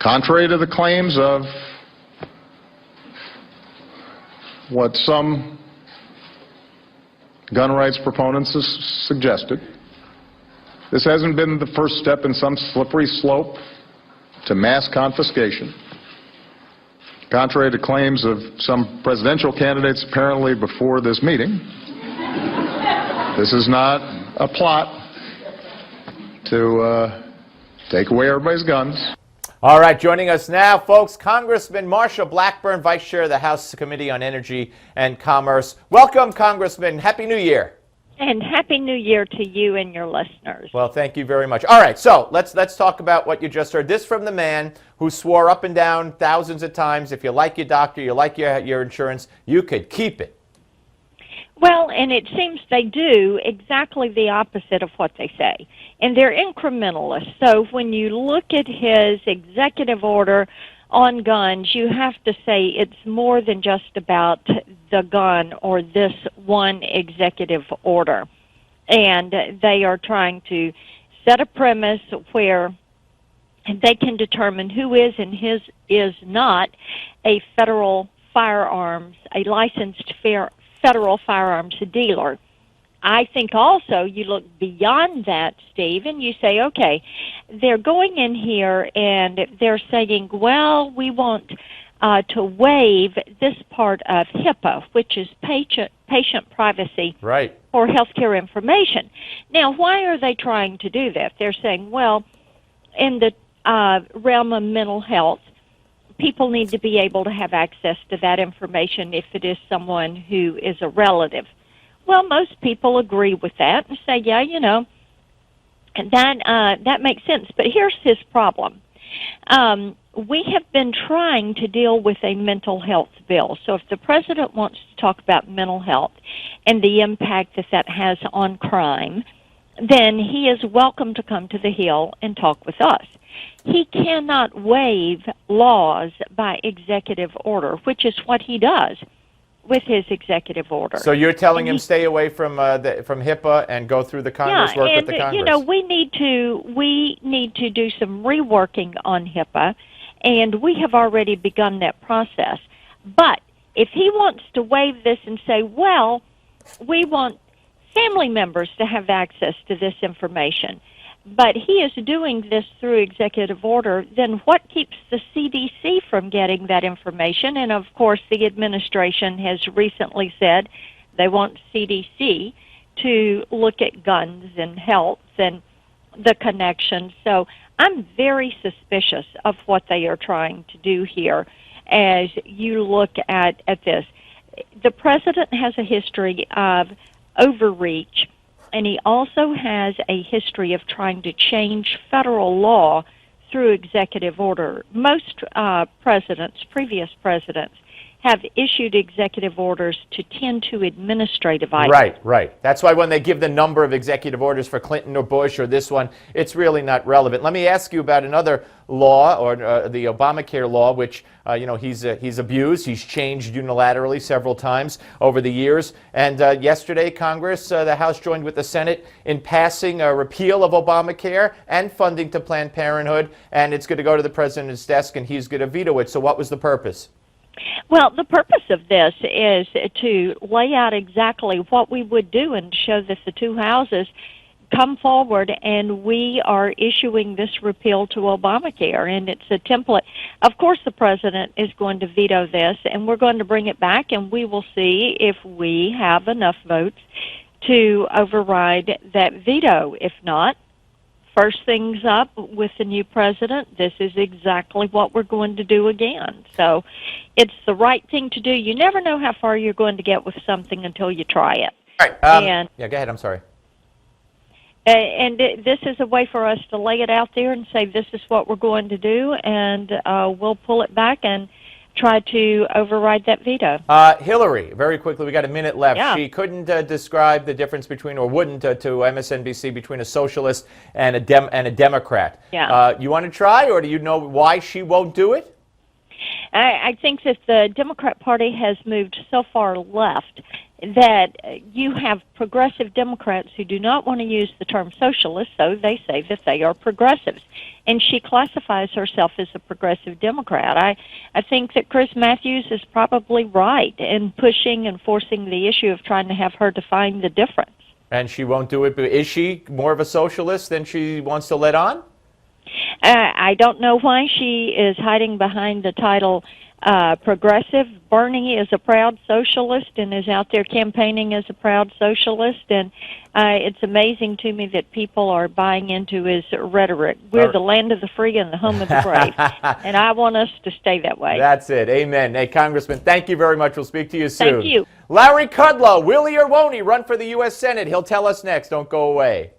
Contrary to the claims of what some gun rights proponents have suggested, this hasn't been the first step in some slippery slope to mass confiscation. Contrary to claims of some presidential candidates apparently before this meeting, this is not a plot to take away everybody's guns. All right, joining us now, folks, Congressman Marsha Blackburn, Vice Chair of the House Committee on Energy and Commerce. Welcome, Congressman. Happy New Year. And Happy New Year to you and your listeners. Well, thank you very much. All right, so let's talk about what you just heard. This from the man who swore up and down thousands of times, if you like your doctor, you like your insurance, you could keep it. Well, and it seems they do exactly the opposite of what they say. And they're incrementalists. So when you look at his executive order on guns, you have to say it's more than just about the gun or this one executive order. And they are trying to set a premise where they can determine who is and is not a federal firearms, a licensed federal firearms dealer. I think also you look beyond that, Steve, and you say, okay, they're going in here and they're saying, well, we want to waive this part of HIPAA, which is patient privacy right. for healthcare information. Now, why are they trying to do that? They're saying, well, in the realm of mental health, people need to be able to have access to that information if it is someone who is a relative. Well, most people agree with that and say, yeah, you know, that makes sense. But here's his problem. We have been trying to deal with a mental health bill. So if the president wants to talk about mental health and the impact that that has on crime, then he is welcome to come to the Hill and talk with us. He cannot waive laws by executive order, which is what he does with his executive order. So you're telling him stay away from HIPAA and go through the Congress, work with the Congress. You know, we need to do some reworking on HIPAA, and we have already begun that process. But if he wants to waive this and say, well, we want family members to have access to this information, but he is doing this through executive order, then what keeps the CDC from getting that information? And, of course, the administration has recently said they want CDC to look at guns and health and the connections. So I'm very suspicious of what they are trying to do here as you look at this. The president has a history of overreach, and he also has a history of trying to change federal law through executive order. Most previous presidents, have issued executive orders to tend to administrative items. Right. That's why when they give the number of executive orders for Clinton or Bush or this one, it's really not relevant. Let me ask you about another law, or the Obamacare law, which he's abused. He's changed unilaterally several times over the years. And yesterday, Congress, the House joined with the Senate in passing a repeal of Obamacare and funding to Planned Parenthood. And it's going to go to the president's desk, and he's going to veto it. So what was the purpose? Well, the purpose of this is to lay out exactly what we would do and show that the two houses come forward and we are issuing this repeal to Obamacare, and it's a template. Of course, the president is going to veto this, and we're going to bring it back, and we will see if we have enough votes to override that veto. If not, first things up with the new president, this is exactly what we're going to do again. So it's the right thing to do. You never know how far you're going to get with something until you try it. All right. Yeah, go ahead. I'm sorry. And this is a way for us to lay it out there and say this is what we're going to do, and we'll pull it back and try to override that veto. Hillary, very quickly, we got a minute left. Yeah. She couldn't describe the difference between, or wouldn't to MSNBC, between a socialist and a Democrat. Yeah. You want to try, or do you know why she won't do it? I think that the Democrat Party has moved so far left that you have progressive Democrats who do not want to use the term socialist, so they say that they are progressives. And she classifies herself as a progressive Democrat. I think that Chris Matthews is probably right in pushing and forcing the issue of trying to have her define the difference. And she won't do it, but is she more of a socialist than she wants to let on? I don't know why she is hiding behind the title progressive. Bernie is a proud socialist and is out there campaigning as a proud socialist, and it's amazing to me that people are buying into his rhetoric. We're the land of the free and the home of the brave, and I want us to stay that way. That's it. Amen. Hey, Congressman, thank you very much. We'll speak to you soon. Thank you. Larry Kudlow, will he or won't he run for the U.S. Senate? He'll tell us next. Don't go away.